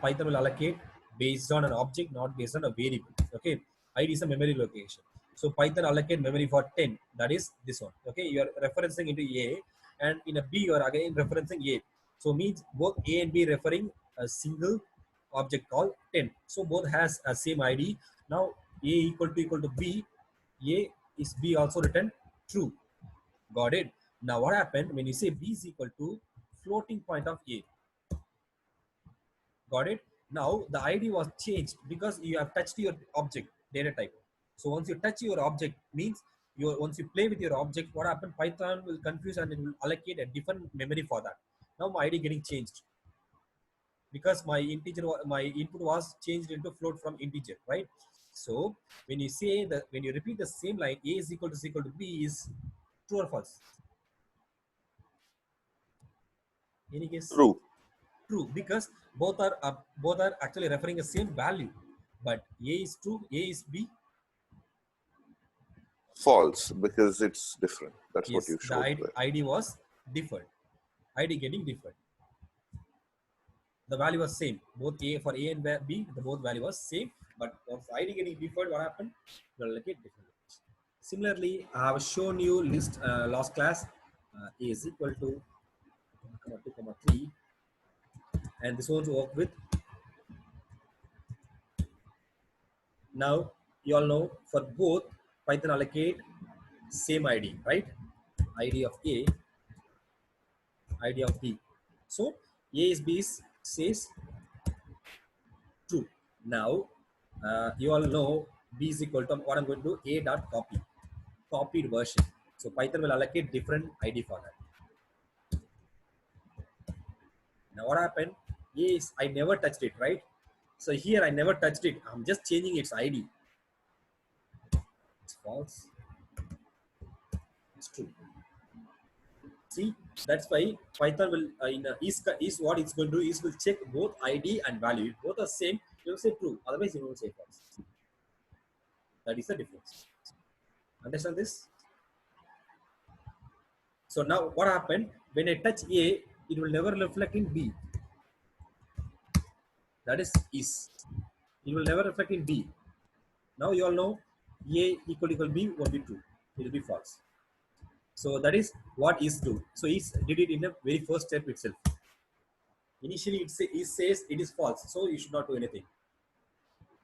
Python will allocate based on an object, not based on a variable. Okay, ID is a memory location. So Python allocate memory for 10. That is this one. Okay, you are referencing into A, and in a B you are again referencing A. So means both A and B referring a single object called 10. So both has a same ID. Now A equal to B. A is B also written true. Got it? Now what happened when you say B is equal to floating point of A? Got it? Now the ID was changed because you have touched your object data type. So once you touch your object means once you play with your object, what happened? Python will confuse and it will allocate a different memory for that. Now my ID getting changed because my input was changed into float from integer, right? So when you say that when you repeat the same line, A is equal to B is true or false? Any guess? True. true because both are actually referring the same value, but A is true, A is B. False because it's different. That's what Yes, you the showed there. ID was differed. ID getting differed. The value was same. Both A for A and B, the both value was same. But once ID getting differed, what happened? We'll allocate different. Similarly, I have shown you list last class. A is equal to 2, 3, and this one's work with. Now you all know for both Python allocate same ID, right? ID of A, ID of B. So A is B is says true. Now you all know B is equal to what I'm going to do, A dot copy, copied version. So Python will allocate different ID for that. Now what happened? A is I never touched it, right? So here I never touched it. I'm just changing its ID. It's false. It's true. See, that's why Python will is what it's going to do is will check both ID and value. If both are same, it will say true. Otherwise, it will say false. That is the difference. Understand this? So now what happened? When I touch A, it will never reflect in B. That is. It will never reflect in B. Now you all know A equal B won't be true. It will be false. So that is what is do. So is did it in the very first step itself. Initially it says it is false, so you should not do anything.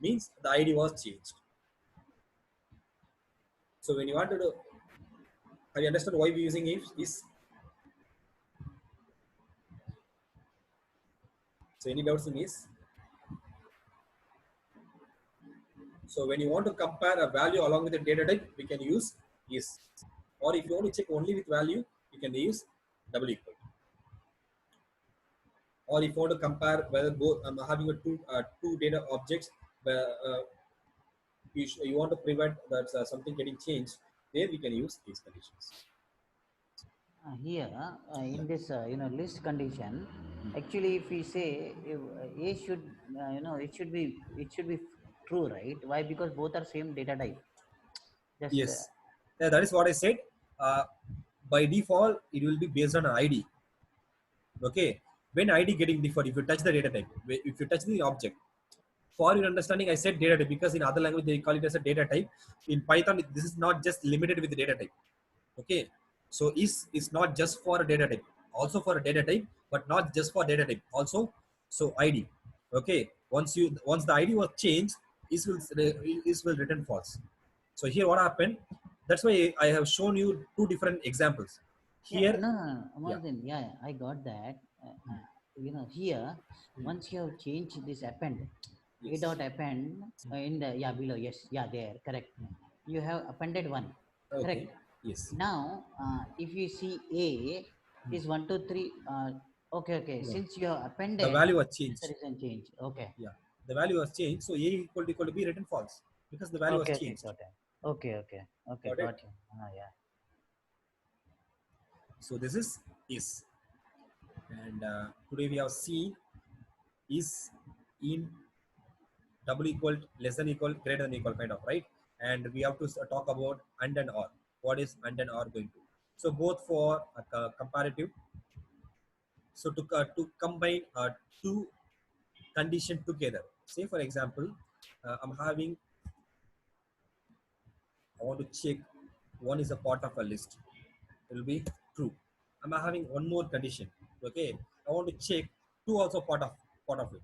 Means the ID was changed. So when you want to do, have you understood why we're using if is? So any doubts in is? So when you want to compare a value along with the data type, we can use is. Or if you want to check only with value, you can use double equal. Or if you want to compare whether both having a two data objects, you want to prevent that something getting changed, there we can use these conditions. Here in this list condition, actually if we say if, A should it should be true, right? Why? Because both are same data type. Just Yes, yeah, that is what I said. By default, it will be based on ID. Okay, when ID getting deferred, if you touch the data type, if you touch the object, for your understanding, I said data type because in other language they call it as a data type. In Python, this is not just limited with the data type. Okay, so is not just for a data type, also for a data type, but not just for data type, also so ID. Okay, once the ID was changed, is will return false. So here what happened? That's why I have shown you two different examples. yeah, Here, no, yeah, Martin, yeah, I got that. Here once you have changed this append, A yes, dot append in the below, yes, there, correct. You have appended one, correct. okay, yes, Now if you see A is 1 2 3, okay, no, since you have the appended, value was that's the changed. reason change. Okay, Yeah, the value was changed. So A equal to B written false because the value was okay, changed. got it. Okay, Got it? got you. Yeah. So this is. And today we have seen is in double equal, less than equal, greater than equal kind of, right? And we have to talk about and or. What is and or going to? So both for comparative. So to combine two condition together. Say for example, I'm having, I want to check one is a part of a list. It will be true. I'm having one more condition. Okay, I want to check two also part of it.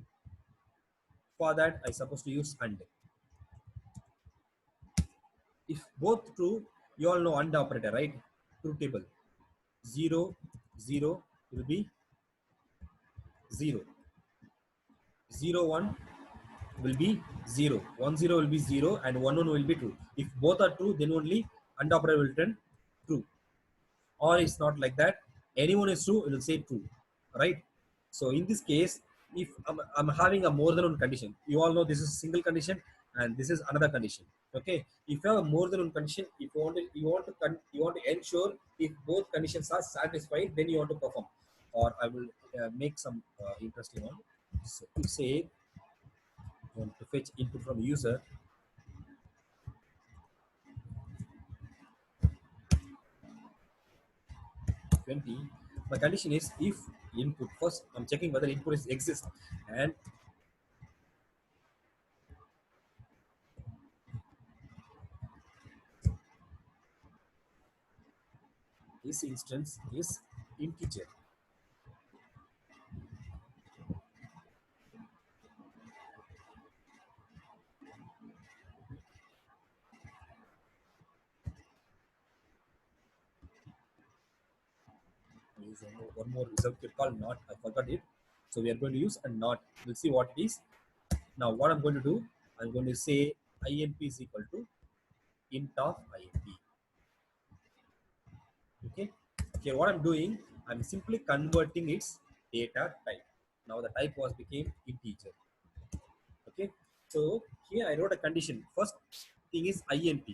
For that, I supposed to use and. If both true, you all know and operator, right? Truth table. 0, 0 will be 0. 0, 1 will be 0. 1, 0 will be 0 and 1, 1 will be true. If both are true, then only and operator will turn true. Or it's not like that. Anyone is true, it will say true, right? So in this case, if I'm having a more than one condition, you all know this is a single condition and this is another condition. Okay, if you have a more than one condition, if you want to ensure if both conditions are satisfied, then you want to perform. or I will make some interesting one. So to say, want to fetch input from user 20. My condition is if input first, I'm checking whether input is exist, and this instance is integer. Use one more result called not. I forgot it. So we are going to use a not. We'll see what it is. Now what I'm going to do, I'm going to say imp is equal to int of imp. Okay. Here what I'm doing, I'm simply converting its data type. Now the type was became integer. Okay. So here I wrote a condition. First thing is imp.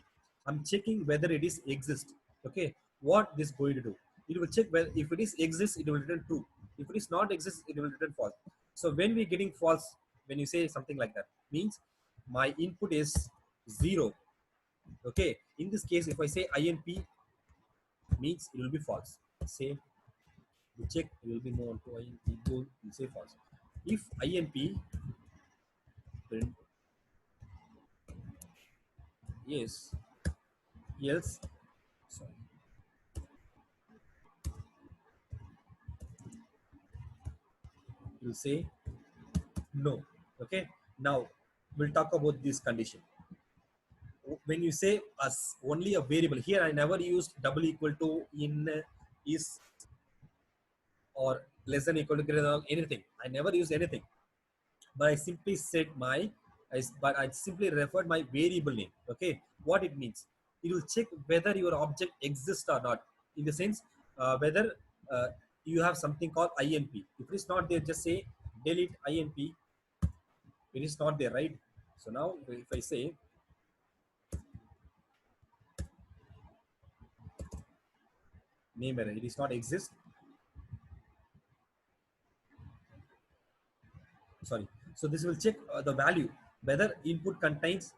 I'm checking whether it is exist. Okay. What this going to do? It will check whether if it is exist, it will return true. If it is not exist, it will return false. So when we getting false, when you say something like that, means my input is 0. Okay. In this case, if I say imp, means it will be false. Say we check, it will be more to imp, will say false. If imp print yes, else, sorry, it will say no. Okay. Now we'll talk about this condition. When you say as only a variable, here I never used double equal to, in, is, or less than equal to, greater than, anything. I never used anything, but I simply said but I simply referred my variable name. Okay. What it means, it will check whether your object exists or not, in the sense whether you have something called imp. If it is not there, just say delete imp. It is not there, right? So now if I say name error, it is not exist, sorry. So this will check the value, whether input contains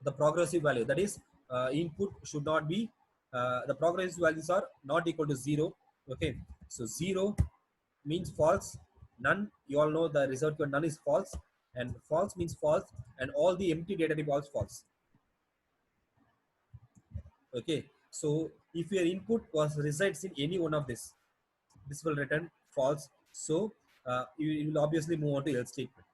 the progressive value, that is input should not be the progressive values are not equal to 0. Okay. So 0 means false, none, you all know the result for none is false, and false means false, and all the empty data type also false. Okay. So if your input was resides in any one of this will return false. So you will obviously move on to else statement.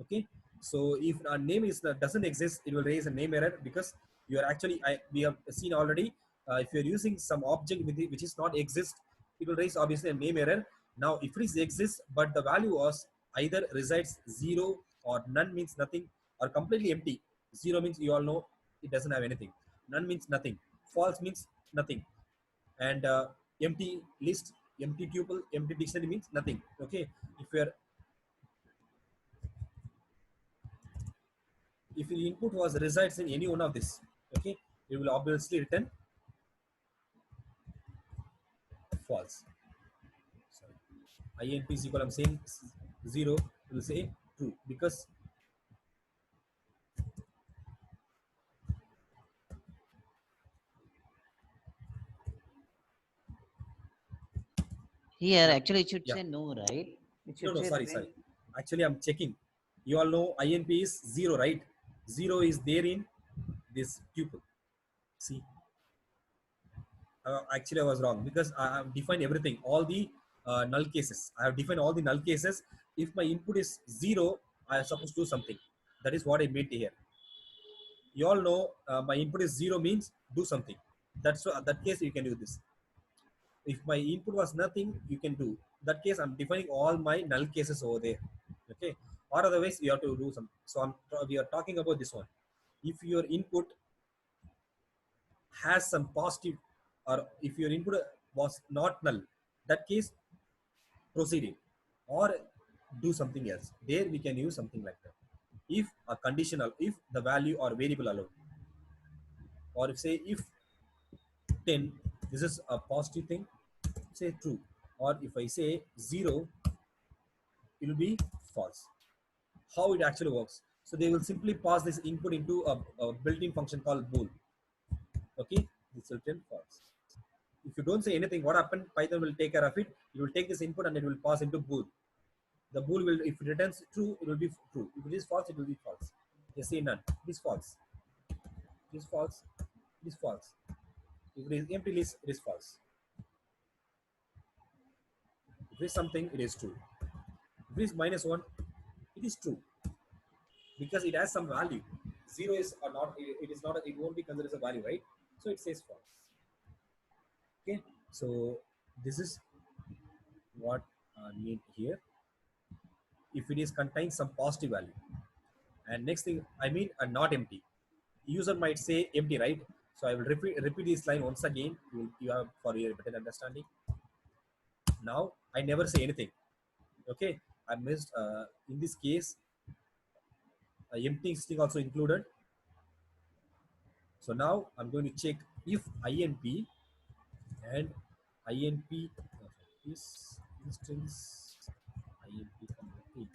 Okay. So if a name is doesn't exist, it will raise a name error, because you are actually we have seen already, if you're using some object with which is not exist, it will raise obviously a name error. Now if it is exists but the value was either resides 0 or none, means nothing, or completely empty. 0 means you all know it doesn't have anything, none means nothing, false means nothing, and empty list, empty tuple, empty dictionary means nothing. Okay. If you're if the input was resides in any one of this, okay, it will obviously return false. Sorry. Imp is equal, I'm saying 0, it will say true, because Here, actually, it should yeah, say no, right? It no, should no, say sorry, return. sorry, actually I'm checking. You all know imp is 0, right? 0 is there in this tuple. See, actually I was wrong, because I have defined everything, all the null cases. I have defined all the null cases. If my input is 0, I am supposed to do something. That is what I meant here. You all know my input is 0 means do something. That's that case you can do this. If my input was nothing, you can do that case. I'm defining all my null cases over there. Okay. Or otherwise you have to do something. So we are talking about this one. If your input has some positive, or if your input was not null, that case proceeding, or do something else. There we can use something like that. If a conditional, if the value or variable alone, or if say if 10, this is a positive thing, say true. or if I say 0, it will be false. How it actually works? So they will simply pass this input into a built-in function called bool. Okay, this will return false. If you don't say anything, what happened? Python will take care of it. It will take this input and it will pass into bool. The bool will, if it returns true, it will be true. If it is false, it will be false. You see none. It is false. It is false. It is false. If it is empty list, it is false. If it is something, it is true. If it is -1, it is true because it has some value. 0 is or not. It is not. It won't be considered as a value, right? So it says false. Okay. So this is what I need here. If it is contains some positive value, and next thing I mean not empty. User might say empty, right? So I will repeat this line once again. You have for your better understanding. Now I never say anything. Okay, I missed in this case empty string also included. So now I'm going to check if INP and INP this instance INP complete.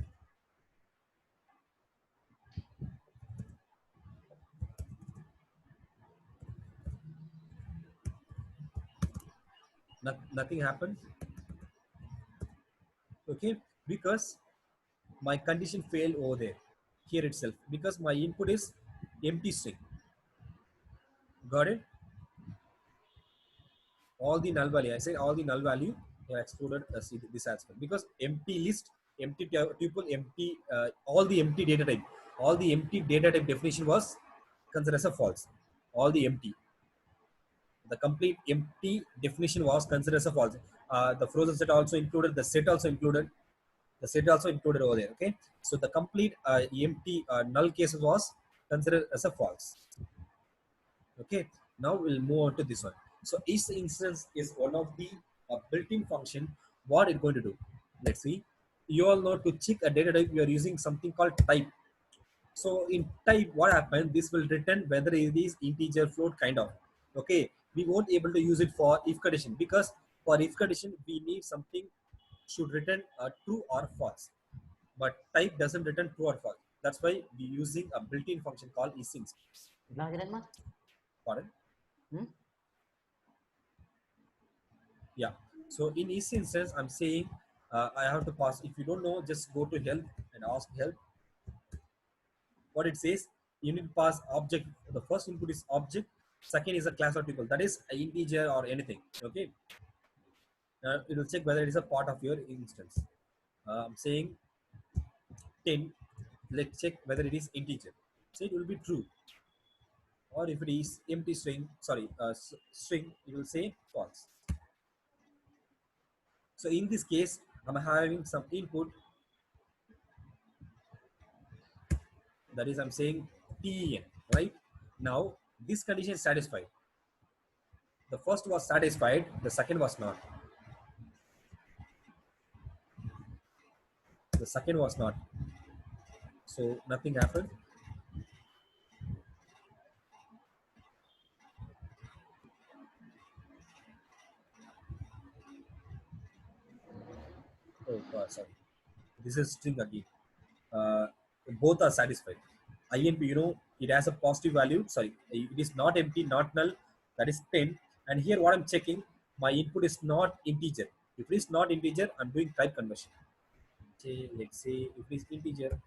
Nothing happened. Okay, because my condition failed over there here itself because my input is empty string. Got it? All the null value, I said all the null value are excluded this aspect because empty list, empty tuple, empty all the empty data type, all the empty data type definition was considered as a false. All the empty, the complete empty definition was considered as a false. The frozen set also included, the set also included, the set also included over there. Okay, so the complete empty null case was considered as a false. Okay, now we'll move on to this one. So each instance is one of the built-in function. What it's going to do? Let's see. You all know to check a data type, we are using something called type. So in type, what happens? This will return whether it is integer, float, kind of. Okay, we won't able to use it for if condition because for if condition we need something should return true or false. But type doesn't return true or false. That's why we're using a built-in function called isInstance. Pardon? Yeah. So in each instance, I'm saying I have to pass. If you don't know, just go to help and ask help. What it says, you need to pass object. The first input is object. Second is a class or tuple. That is an integer or anything. Okay. It will check whether it is a part of your instance. I'm saying 10. Let's check whether it is integer. So it will be true. Or if it is empty string, sorry, string, it will say false. So in this case, I'm having some input. That is, I'm saying TEN, right? Now, this condition is satisfied. The first was satisfied, the second was not. The second was not. So, nothing happened. Oh, sorry. This is string again. Both are satisfied. INP, you know, it has a positive value. Sorry, it is not empty, not null. That is 10. And here, what I'm checking, my input is not integer. If it is not integer, I'm doing type conversion. Okay, let's say if it is integer,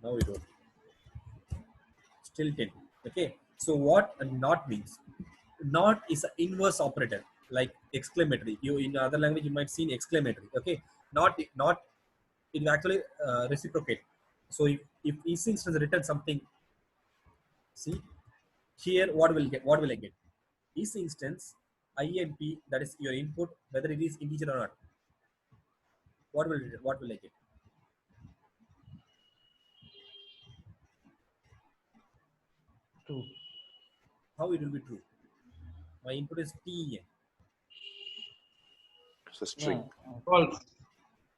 now we don't. Still 10. Okay. So what not means? Not is an inverse operator like exclamatory. You in other language you might see exclamatory. Okay. Not it will actually reciprocate. So if each instance return something, see here what will get, what will I get? Each instance INP, that is your input, whether it is integer or not. What will I get? True. How it will be true? My input is TEN. It's a string. Yeah. False.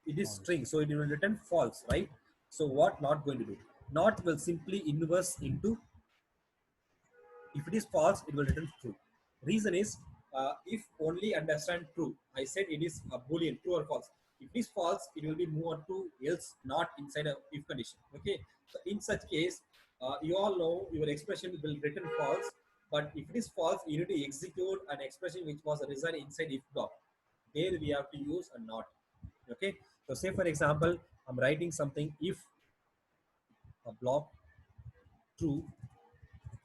It is string, so it will return false, right? So what not going to do? Not will simply inverse into, if it is false, it will return true. Reason is if only understand true. I said it is a boolean, true or false. If it is false, it will be moved on to else not inside a if condition. Okay, so in such case, you all know your expression will return false. But if it is false, you need to execute an expression which was resided inside if block. There we have to use a not. Okay, so say for example, I'm writing something if a block true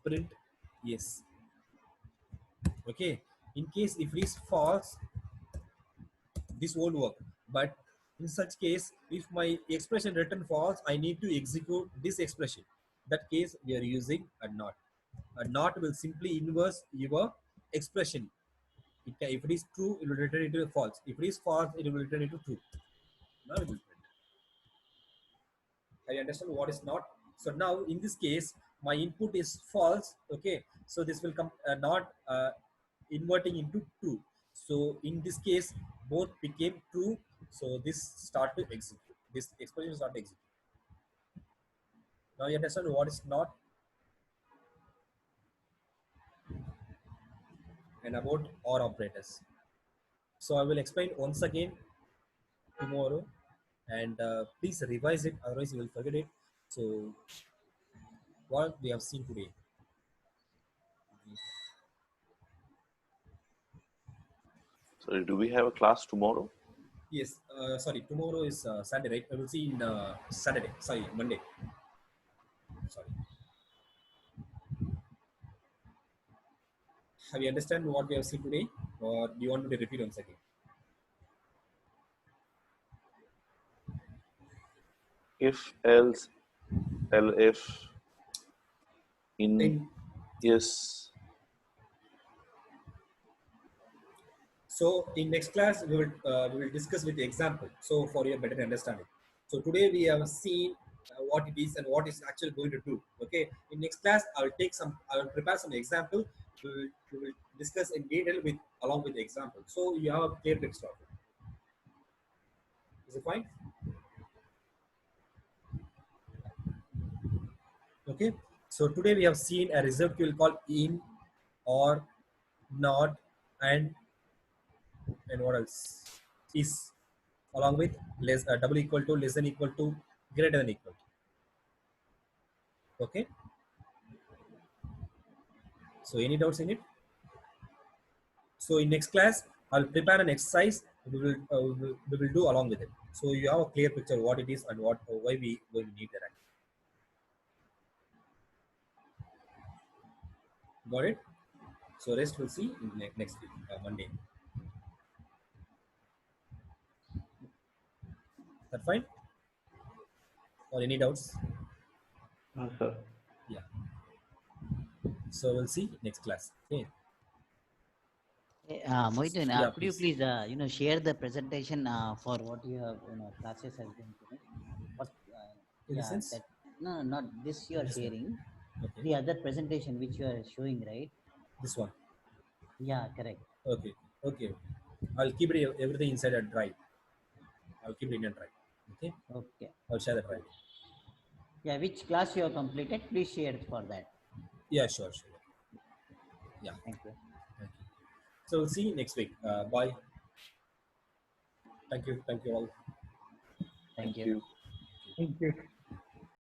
print yes. Okay, in case if it is false, this won't work. But in such case, if my expression written false, I need to execute this expression. That case we are using a not. A not will simply inverse your expression. If it is true, it will return into false. If it is false, it will return into true. Now it will print. I understand what is not. So now in this case, my input is false. Okay, so this will come not inverting into true. So in this case, both became true. So this start to execute. This expression start to execute. Now you understand what is not and about OR operators. So I will explain once again tomorrow, and please revise it. Otherwise, you will forget it. So what we have seen today. So do we have a class tomorrow? Yes, sorry, tomorrow is Saturday, right? I will see in Saturday, sorry, Monday. Sorry. Have you understand what we have seen today? Or do you want me to repeat once again? If, else, elif, in, yes. So in next class, we will discuss with the example. So for your better understanding. So today we have seen what it is and what it's actually going to do. Okay. In next class, I will prepare some example. We will discuss in detail with along with the example. So you have a clear picture of it. Is it fine? Okay. So today we have seen a reserved queue called in, or, not, and what else? Is, along with less double equal to, less than equal to, greater than equal to. Okay. So any doubts in it? So in next class, I'll prepare an exercise. We will do along with it. So you have a clear picture of what it is and why we need that. Got it? So rest we'll see in next week, Monday. That fine? Or any doubts? Sir. Yeah. So we'll see next class. Okay. Mohithan, Yeah, could you please. please share the presentation for what you have classes has been finished? What In the yeah sense? that no not this you are This one. sharing, Okay. the other presentation which you are showing, right? This one. Yeah, correct. Okay. Okay. I'll keep it everything inside a drive. I'll keep it in a drive. Okay. Okay. I'll share the drive. Yeah, which class you have completed? Please share for that. Yeah, sure. Yeah. Thank you. Thank you. So we'll see you next week. Bye. Thank you. Thank you all. Thank you. You. Thank you.